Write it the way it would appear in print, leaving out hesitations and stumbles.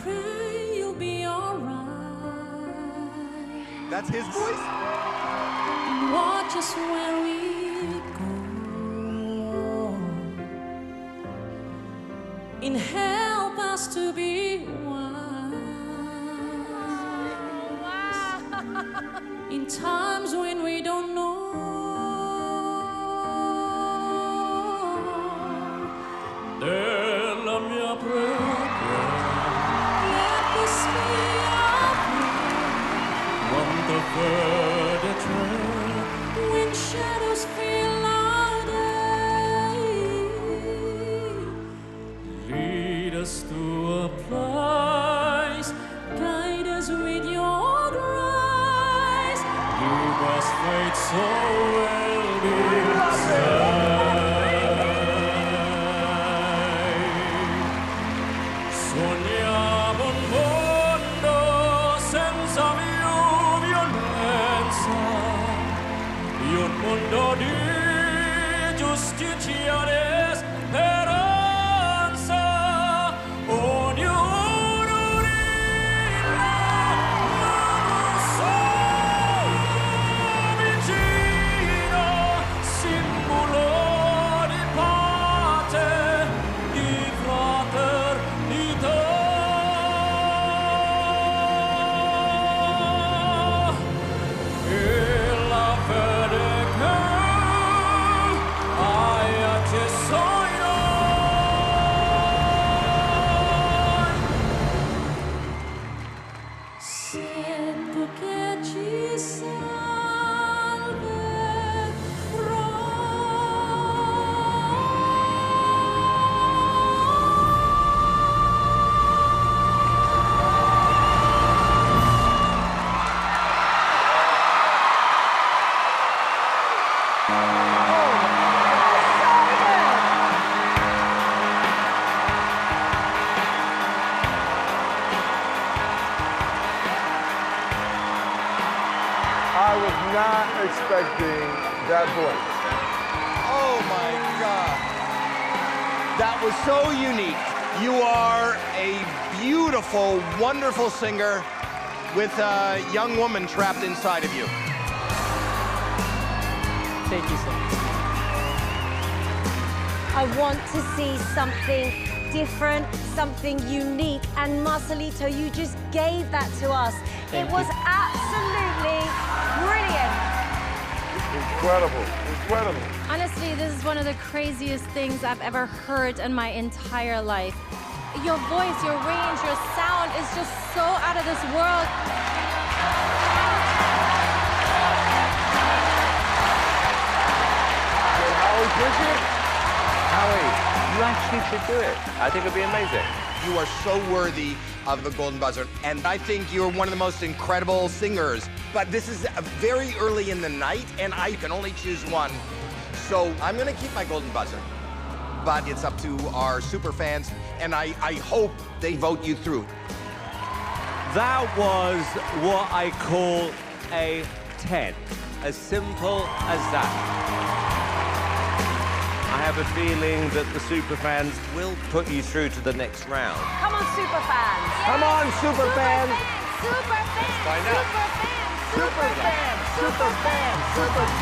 pray you'll be alright. That's his voice? Watch us where we go. And help us to be wise. In times when we don't know. Della mia preghiera, let this be our prayer. Quanto further trail, when shadows fill our day. Lead us to a place, guide us with your grace. Give us faith so we'll be saved. Sogniamo un mondo senza più violenza, un mondo di giustizia e speranza. Ognuno vicino, simbolo di pace, di fraternità. E la fede che hai acceso in noi. Sento che ci I was not expecting that voice. Oh my God. That was so unique. You are a beautiful, wonderful singer with a young woman trapped inside of you. Thank you so much. I want to see something different, something unique, and Marcelito, you just gave that to us. Thank it was you. absolutely brilliant. Incredible, incredible. Honestly, this is one of the craziest things I've ever heard in my entire life. Your voice, your range, your sound is just so out of this world. Howie Bridget? Howie, you actually should do it. I think it'd be amazing. You are so worthy of the Golden Buzzer, and I think you're one of the most incredible singers. But this is very early in the night, and I can only choose one. So I'm gonna keep my Golden Buzzer. But it's up to our super fans, and I hope they vote you through. That was what I call a 10. As simple as that. I have a feeling that the superfans will put you through to the next round. Come on, super fans. Come on, superfans! Super fans. Find out. Super fans. Super fans. Super fans. Super fans.